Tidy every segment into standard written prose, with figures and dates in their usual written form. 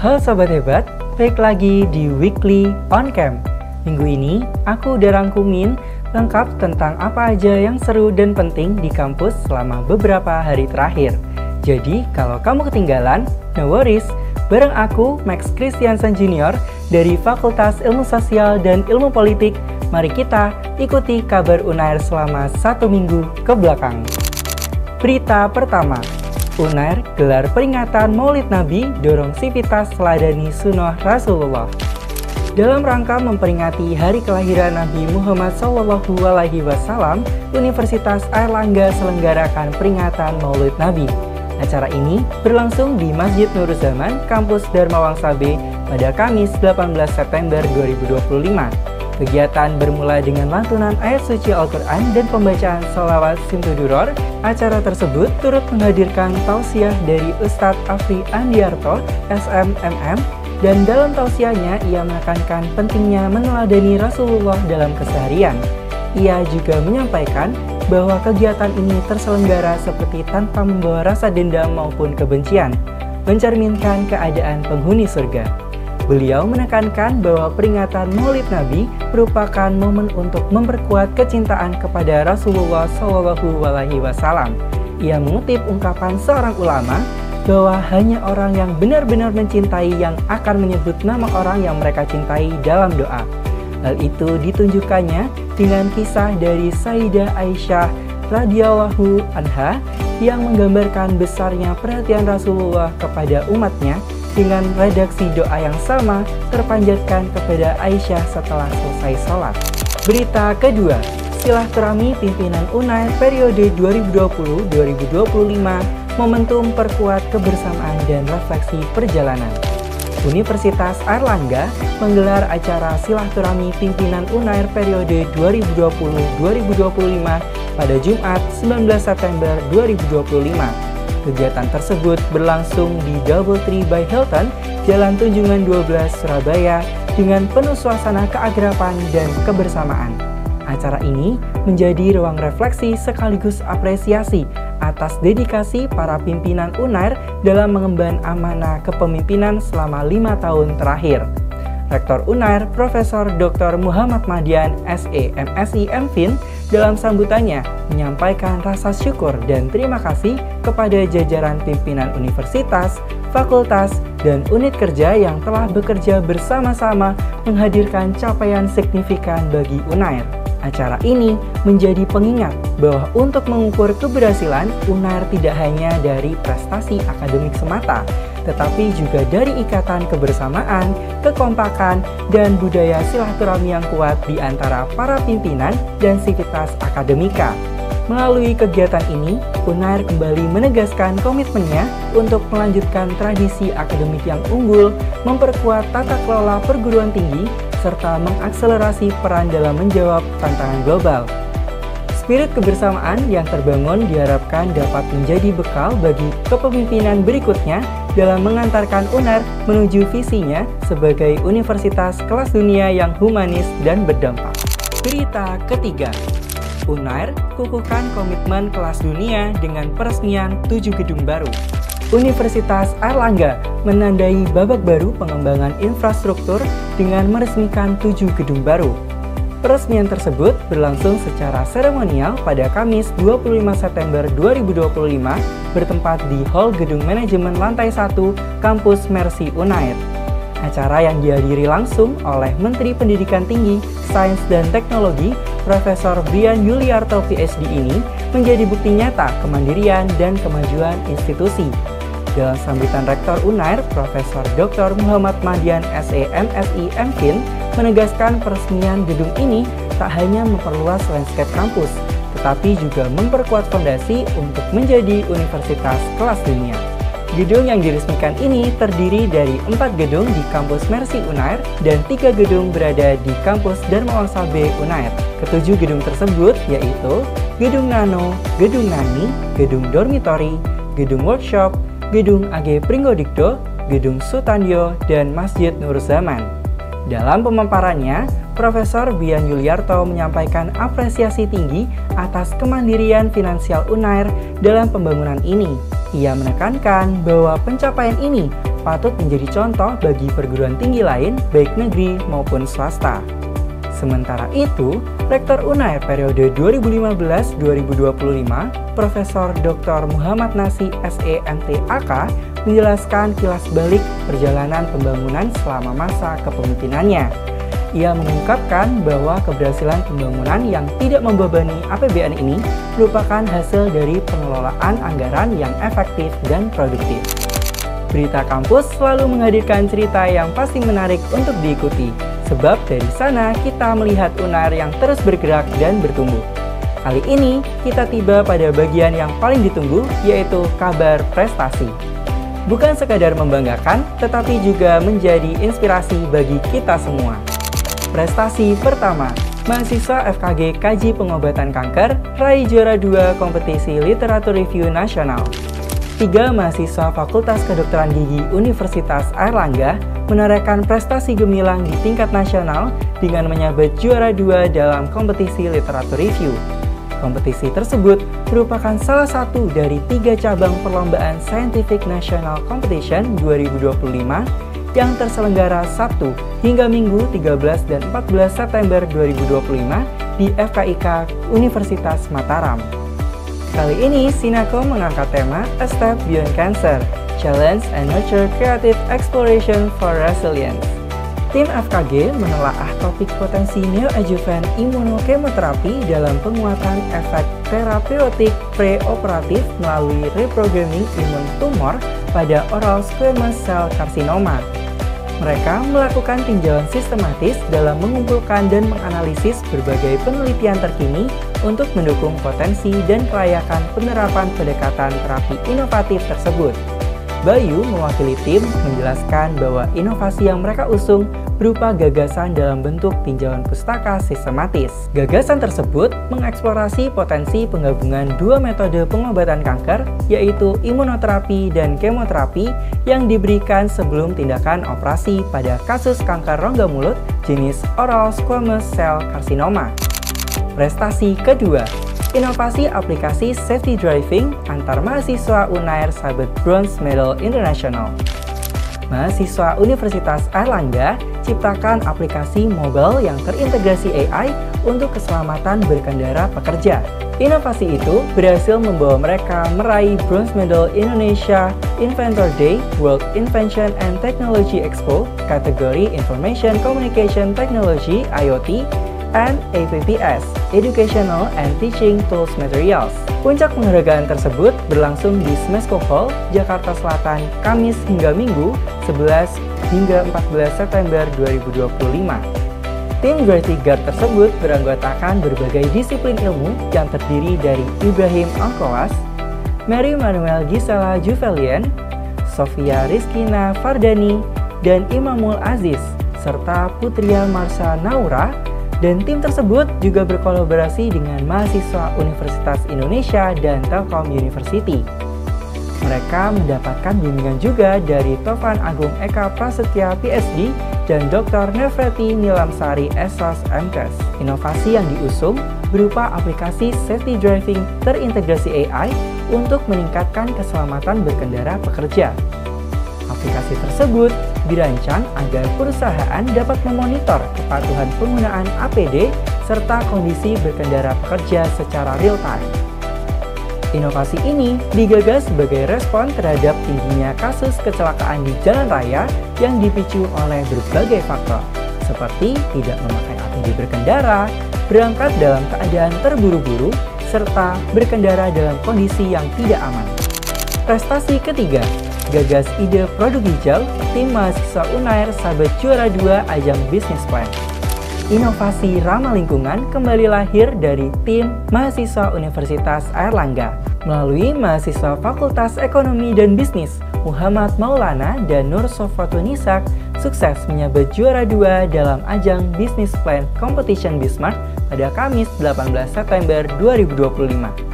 Halo Sobat Hebat, balik lagi di Weekly On Cam. Minggu ini aku udah rangkumin lengkap tentang apa aja yang seru dan penting di kampus selama beberapa hari terakhir. Jadi kalau kamu ketinggalan, no worries. Bareng aku, Max Christiansen Junior dari Fakultas Ilmu Sosial dan Ilmu Politik, mari kita ikuti kabar UNAIR selama 1 minggu ke belakang. Berita pertama, UNAIR gelar peringatan Maulid Nabi, dorong sivitas teladani sunnah Rasulullah. Dalam rangka memperingati hari kelahiran Nabi Muhammad SAW, Universitas Airlangga selenggarakan peringatan Maulid Nabi. Acara ini berlangsung di Masjid Nurul Zaman, Kampus Dharma Wangsa B pada Kamis 18 September 2025. Kegiatan bermula dengan lantunan ayat suci Al-Quran dan pembacaan sholawat Simtuduror. Acara tersebut turut menghadirkan tausiah dari Ustadz Afri Andiarto, SMMM, dan dalam tausiahnya ia menekankan pentingnya meneladani Rasulullah dalam keseharian. Ia juga menyampaikan bahwa kegiatan ini terselenggara seperti tanpa membawa rasa dendam maupun kebencian, mencerminkan keadaan penghuni surga. Beliau menekankan bahwa peringatan Maulid Nabi merupakan momen untuk memperkuat kecintaan kepada Rasulullah SAW. Ia mengutip ungkapan seorang ulama bahwa hanya orang yang benar-benar mencintai yang akan menyebut nama orang yang mereka cintai dalam doa. Hal itu ditunjukkannya dengan kisah dari Sayyidah Aisyah radhiyallahu anha yang menggambarkan besarnya perhatian Rasulullah kepada umatnya. Dengan redaksi doa yang sama terpanjatkan kepada Aisyah setelah selesai sholat. Berita kedua, silaturahmi pimpinan UNAIR periode 2020-2025, momentum perkuat kebersamaan dan refleksi perjalanan. Universitas Airlangga menggelar acara silaturahmi pimpinan UNAIR periode 2020-2025 pada Jumat 19 September 2025. Kegiatan tersebut berlangsung di Doubletree by Hilton, Jalan Tunjungan 12, Surabaya, dengan penuh suasana keakraban dan kebersamaan. Acara ini menjadi ruang refleksi sekaligus apresiasi atas dedikasi para pimpinan UNAIR dalam mengemban amanah kepemimpinan selama 5 tahun terakhir. Rektor UNAIR, Profesor Dr. Muhammad Madian, SE, MSI, MFin, dalam sambutannya menyampaikan rasa syukur dan terima kasih kepada jajaran pimpinan universitas, fakultas, dan unit kerja yang telah bekerja bersama-sama menghadirkan capaian signifikan bagi UNAIR. Acara ini menjadi pengingat bahwa untuk mengukur keberhasilan, UNAIR tidak hanya dari prestasi akademik semata, tetapi juga dari ikatan kebersamaan, kekompakan, dan budaya silaturahmi yang kuat di antara para pimpinan dan sivitas akademika. Melalui kegiatan ini, UNAIR kembali menegaskan komitmennya untuk melanjutkan tradisi akademik yang unggul, memperkuat tata kelola perguruan tinggi, serta mengakselerasi peran dalam menjawab tantangan global. Spirit kebersamaan yang terbangun diharapkan dapat menjadi bekal bagi kepemimpinan berikutnya dalam mengantarkan UNAIR menuju visinya sebagai universitas kelas dunia yang humanis dan berdampak. Berita ketiga, UNAIR kukuhkan komitmen kelas dunia dengan peresmian 7 gedung baru. Universitas Airlangga menandai babak baru pengembangan infrastruktur dengan meresmikan 7 gedung baru. Peresmian tersebut berlangsung secara seremonial pada Kamis 25 September 2025 bertempat di Hall Gedung Manajemen Lantai 1 Kampus Mercy UNAIR. Acara yang dihadiri langsung oleh Menteri Pendidikan Tinggi, Sains dan Teknologi, Profesor Brian Yuliarto PhD ini menjadi bukti nyata kemandirian dan kemajuan institusi. Dalam sambutan Rektor UNAIR, Profesor Dr. Muhammad Madian, SE, MSI, MFin, menegaskan peresmian gedung ini tak hanya memperluas landscape kampus, tetapi juga memperkuat fondasi untuk menjadi universitas kelas dunia. Gedung yang diresmikan ini terdiri dari 4 gedung di kampus Mercy UNAIR dan 3 gedung berada di kampus Dharma Wangsa B UNAIR. Ketujuh gedung tersebut yaitu Gedung Nano, Gedung Nani, Gedung Dormitory, Gedung Workshop, Gedung AG Pringgodikdo, Gedung Sutandio, dan Masjid Nurul Zaman. Dalam pemaparannya, Profesor Brian Yuliarto menyampaikan apresiasi tinggi atas kemandirian finansial UNAIR dalam pembangunan ini. Ia menekankan bahwa pencapaian ini patut menjadi contoh bagi perguruan tinggi lain, baik negeri maupun swasta. Sementara itu, Rektor UNAIR periode 2015-2025, Profesor Dr. Muhammad Nasi SEMT-AK, menjelaskan kilas balik perjalanan pembangunan selama masa kepemimpinannya. Ia mengungkapkan bahwa keberhasilan pembangunan yang tidak membebani APBN ini merupakan hasil dari pengelolaan anggaran yang efektif dan produktif. Berita Kampus selalu menghadirkan cerita yang pasti menarik untuk diikuti, sebab dari sana kita melihat UNAIR yang terus bergerak dan bertumbuh. Kali ini kita tiba pada bagian yang paling ditunggu, yaitu kabar prestasi. Bukan sekadar membanggakan, tetapi juga menjadi inspirasi bagi kita semua. Prestasi pertama, mahasiswa FKG Kaji Pengobatan Kanker raih juara 2 kompetisi literatur review nasional. 3 mahasiswa Fakultas Kedokteran Gigi Universitas Airlangga menorehkan prestasi gemilang di tingkat nasional dengan menyabet juara 2 dalam kompetisi literatur review. Kompetisi tersebut merupakan salah satu dari 3 cabang perlombaan Scientific National Competition 2025 yang terselenggara Sabtu hingga Minggu 13 dan 14 September 2025 di FKIK Universitas Mataram. Kali ini, Sinako mengangkat tema A Step Beyond Cancer, Challenge and Nurture Creative Exploration for Resilience. Tim FKG menelaah topik potensi neoadjuvan imunokemoterapi dalam penguatan efek terapeutik preoperatif melalui reprogramming imun tumor pada oral squamous cell carcinoma. Mereka melakukan tinjauan sistematis dalam mengumpulkan dan menganalisis berbagai penelitian terkini untuk mendukung potensi dan kelayakan penerapan pendekatan terapi inovatif tersebut. Bayu mewakili tim menjelaskan bahwa inovasi yang mereka usung berupa gagasan dalam bentuk tinjauan pustaka sistematis. Gagasan tersebut mengeksplorasi potensi penggabungan 2 metode pengobatan kanker, yaitu imunoterapi dan kemoterapi yang diberikan sebelum tindakan operasi pada kasus kanker rongga mulut jenis oral squamous cell carcinoma. Prestasi kedua, inovasi aplikasi safety driving antar mahasiswa UNAIR sabet Bronze Medal International. Mahasiswa Universitas Airlangga ciptakan aplikasi mobile yang terintegrasi AI untuk keselamatan berkendara pekerja. Inovasi itu berhasil membawa mereka meraih Bronze Medal Indonesia Inventor Day World Invention and Technology Expo kategori Information Communication Technology IoT and APPS, Educational and Teaching Tools Materials. Puncak penghargaan tersebut berlangsung di Smesco Hall, Jakarta Selatan, Kamis hingga Minggu, 11 hingga 14 September 2025. Tim Gravity Guard tersebut beranggotakan berbagai disiplin ilmu yang terdiri dari Ibrahim Angkoas, Mary Manuel Gisela Juvelian, Sofia Rizkina Fardani, dan Imamul Aziz, serta Putria Marsha Naura. Dan tim tersebut juga berkolaborasi dengan mahasiswa Universitas Indonesia dan Telkom University. Mereka mendapatkan bimbingan juga dari Tovan Agung Eka Prasetya PhD dan Dr. Nefreti Nilamsari SOS MKes. Inovasi yang diusung berupa aplikasi safety driving terintegrasi AI untuk meningkatkan keselamatan berkendara pekerja. Aplikasi tersebut dirancang agar perusahaan dapat memonitor kepatuhan penggunaan APD serta kondisi berkendara pekerja secara real-time. Inovasi ini digagas sebagai respon terhadap tingginya kasus kecelakaan di jalan raya yang dipicu oleh berbagai faktor, seperti tidak memakai APD berkendara, berangkat dalam keadaan terburu-buru, serta berkendara dalam kondisi yang tidak aman. Prestasi ketiga, gagas ide produk hijau, tim mahasiswa UNAIR sabet juara 2 ajang Business Plan. Inovasi ramah lingkungan kembali lahir dari tim mahasiswa Universitas Airlangga melalui mahasiswa Fakultas Ekonomi dan Bisnis Muhammad Maulana dan Nur Sofwatunisak sukses menyabet juara 2 dalam ajang Business Plan Competition Bismart pada Kamis 18 September 2025.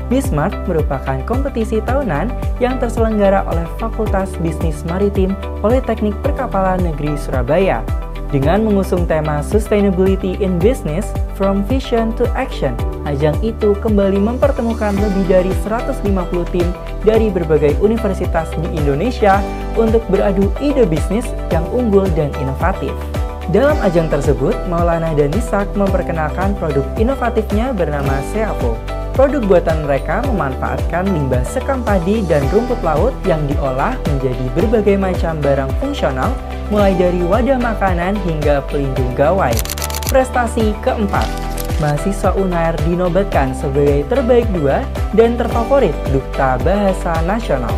Bismart merupakan kompetisi tahunan yang terselenggara oleh Fakultas Bisnis Maritim Politeknik Perkapalan Negeri Surabaya dengan mengusung tema Sustainability in Business from Vision to Action Ajang itu kembali mempertemukan lebih dari 150 tim dari berbagai universitas di Indonesia untuk beradu ide bisnis yang unggul dan inovatif. Dalam ajang tersebut, Maulana dan Nisak memperkenalkan produk inovatifnya bernama Seapo. Produk buatan mereka memanfaatkan limbah sekam padi dan rumput laut yang diolah menjadi berbagai macam barang fungsional, mulai dari wadah makanan hingga pelindung gawai. Prestasi keempat, mahasiswa UNAIR dinobatkan sebagai terbaik 2 dan terfavorit Duta Bahasa Nasional.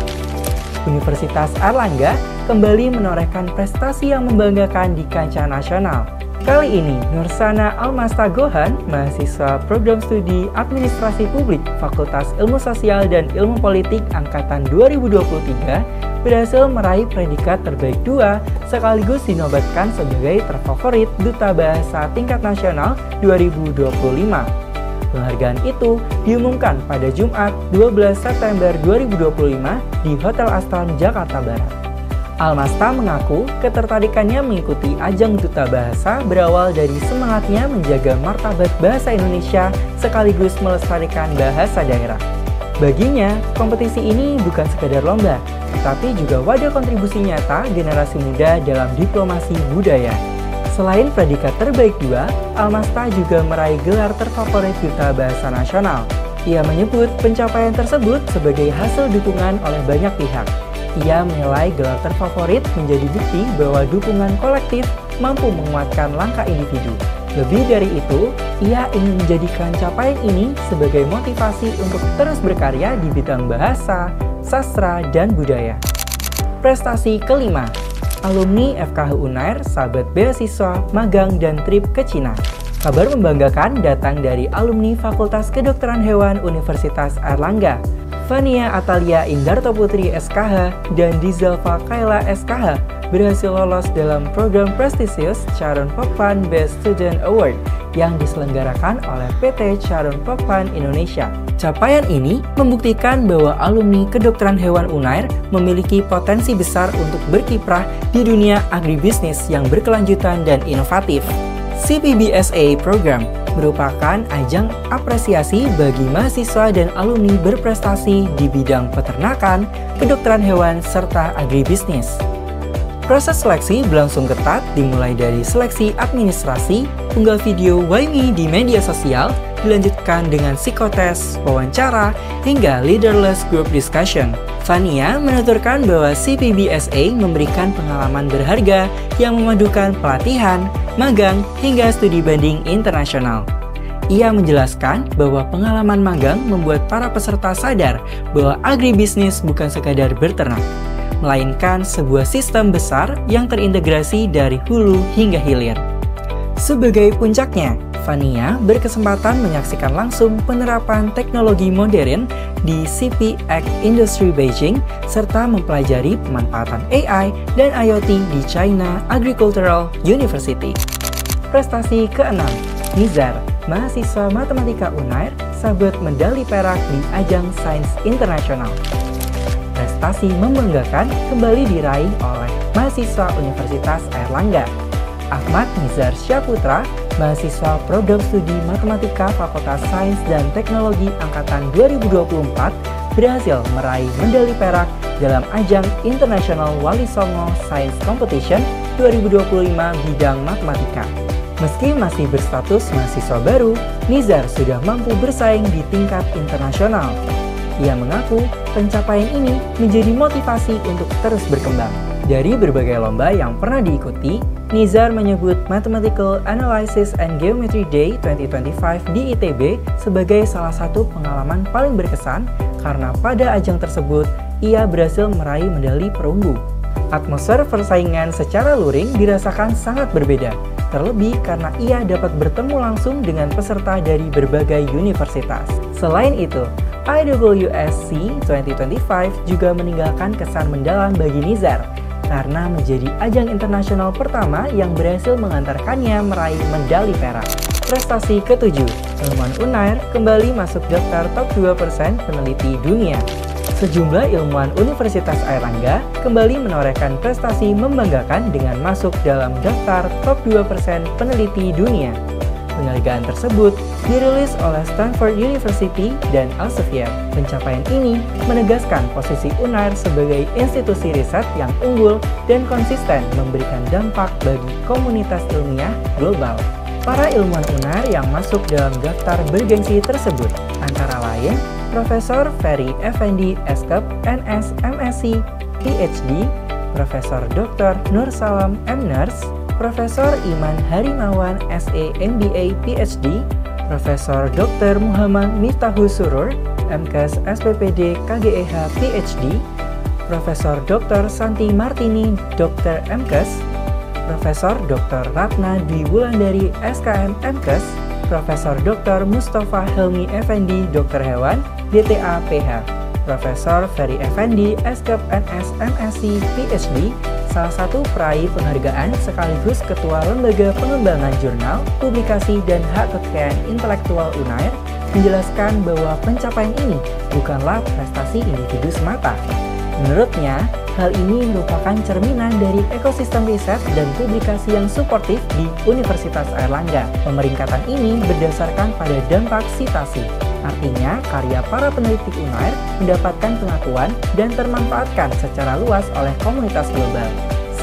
Universitas Airlangga kembali menorehkan prestasi yang membanggakan di kancah nasional. Kali ini, Nursana Almastagohan, mahasiswa program studi Administrasi Publik Fakultas Ilmu Sosial dan Ilmu Politik Angkatan 2023, berhasil meraih predikat terbaik 2 sekaligus dinobatkan sebagai terfavorit Duta Bahasa Tingkat Nasional 2025. Penghargaan itu diumumkan pada Jumat 12 September 2025 di Hotel Aston, Jakarta Barat. Almasta mengaku ketertarikannya mengikuti ajang Duta Bahasa berawal dari semangatnya menjaga martabat bahasa Indonesia sekaligus melestarikan bahasa daerah. Baginya, kompetisi ini bukan sekadar lomba, tetapi juga wadah kontribusi nyata generasi muda dalam diplomasi budaya. Selain predikat terbaik 2, Almasta juga meraih gelar terfavorit Duta Bahasa Nasional. Ia menyebut pencapaian tersebut sebagai hasil dukungan oleh banyak pihak. Ia menilai gelar terfavorit menjadi bukti bahwa dukungan kolektif mampu menguatkan langkah individu. Lebih dari itu, ia ingin menjadikan capaian ini sebagai motivasi untuk terus berkarya di bidang bahasa, sastra, dan budaya. Prestasi kelima, alumni FKH UNAIR sahabat beasiswa, magang, dan trip ke Cina. Kabar membanggakan datang dari alumni Fakultas Kedokteran Hewan Universitas Airlangga, Fania Atalia Indarto Putri SKH dan Dizalfa Kaila SKH berhasil lolos dalam program prestisius Charon Pokpan Best Student Award yang diselenggarakan oleh PT Charon Pokpan Indonesia. Capaian ini membuktikan bahwa alumni kedokteran hewan UNAIR memiliki potensi besar untuk berkiprah di dunia agribisnis yang berkelanjutan dan inovatif. CPBSA Program merupakan ajang apresiasi bagi mahasiswa dan alumni berprestasi di bidang peternakan, kedokteran hewan, serta agribisnis. Proses seleksi berlangsung ketat dimulai dari seleksi administrasi, unggah video WIMI di media sosial, dilanjutkan dengan psikotes, wawancara, hingga leaderless group discussion. Fania menuturkan bahwa CPBSA memberikan pengalaman berharga yang memadukan pelatihan, magang, hingga studi banding internasional. Ia menjelaskan bahwa pengalaman magang membuat para peserta sadar bahwa agribisnis bukan sekadar berternak, melainkan sebuah sistem besar yang terintegrasi dari hulu hingga hilir. Sebagai puncaknya, Fania berkesempatan menyaksikan langsung penerapan teknologi modern di CPX Industry Beijing serta mempelajari pemanfaatan AI dan IoT di China Agricultural University. Prestasi keenam, Nizar, mahasiswa matematika UNAIR, sabet medali perak di ajang sains internasional. Prestasi membanggakan kembali diraih oleh mahasiswa Universitas Airlangga. Ahmad Nizar Syaputra, mahasiswa program studi Matematika Fakultas Sains dan Teknologi Angkatan 2024, berhasil meraih medali perak dalam ajang International Wali Songo Science Competition 2025 bidang matematika. Meski masih berstatus mahasiswa baru, Nizar sudah mampu bersaing di tingkat internasional. Ia mengaku pencapaian ini menjadi motivasi untuk terus berkembang. Dari berbagai lomba yang pernah diikuti, Nizar menyebut Mathematical Analysis and Geometry Day 2025 di ITB sebagai salah satu pengalaman paling berkesan karena pada ajang tersebut ia berhasil meraih medali perunggu. Atmosfer persaingan secara luring dirasakan sangat berbeda, terlebih karena ia dapat bertemu langsung dengan peserta dari berbagai universitas. Selain itu, IWSC 2025 juga meninggalkan kesan mendalam bagi Nizar karena menjadi ajang internasional pertama yang berhasil mengantarkannya meraih medali perak. Prestasi ketujuh, ilmuwan UNAIR kembali masuk daftar top 2% peneliti dunia. Sejumlah ilmuwan Universitas Airlangga kembali menorehkan prestasi membanggakan dengan masuk dalam daftar top 2% peneliti dunia. Penghargaan tersebut dirilis oleh Stanford University dan Elsevier. Pencapaian ini menegaskan posisi UNAIR sebagai institusi riset yang unggul dan konsisten memberikan dampak bagi komunitas ilmiah global. Para ilmuwan UNAIR yang masuk dalam daftar bergengsi tersebut antara lain Profesor Ferry Effendi Eskep, NS, MSc, PhD, Profesor Dr. Nur Salam, M.Ners, Profesor Iman Harimawan, SE, MBA, PhD, Profesor Dr. Muhammad Miftahus Surur, MKes, SPPD, KGEH, PhD, Profesor Dr. Santi Martini, Dr. MKes, Profesor Dr. Ratna Dwi Wulandari, SKM, MKes, Profesor Dr. Mustafa Helmi Effendi, Dr. Hewan, DTA, PH, Profesor Ferry Effendi, Eskep, NS, MSc, PhD, salah satu peraih penghargaan sekaligus Ketua Lembaga Pengembangan Jurnal, Publikasi, dan Hak Kekayaan Intelektual UNAIR, menjelaskan bahwa pencapaian ini bukanlah prestasi individu semata. Menurutnya, hal ini merupakan cerminan dari ekosistem riset dan publikasi yang suportif di Universitas Airlangga. Pemeringkatan ini berdasarkan pada dampak sitasi. Artinya, karya para peneliti UNAIR mendapatkan pengakuan dan termanfaatkan secara luas oleh komunitas global.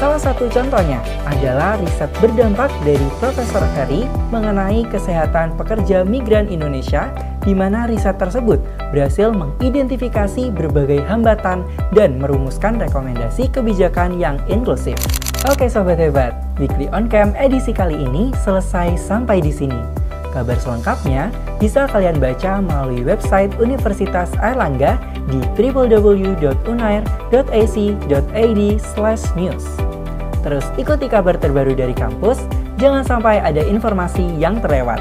Salah satu contohnya adalah riset berdampak dari Profesor Ferry mengenai kesehatan pekerja migran Indonesia, di mana riset tersebut berhasil mengidentifikasi berbagai hambatan dan merumuskan rekomendasi kebijakan yang inklusif. Oke sobat hebat, Weekly On Cam edisi kali ini selesai sampai di sini. Kabar selengkapnya bisa kalian baca melalui website Universitas Airlangga di www.unair.ac.id/news. Terus ikuti kabar terbaru dari kampus, jangan sampai ada informasi yang terlewat.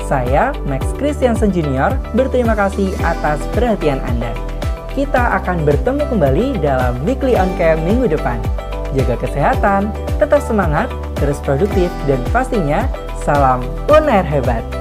Saya, Max Christiansen Junior, berterima kasih atas perhatian Anda. Kita akan bertemu kembali dalam Weekly On Cam minggu depan. Jaga kesehatan, tetap semangat, terus produktif, dan pastinya salam UNAIR hebat!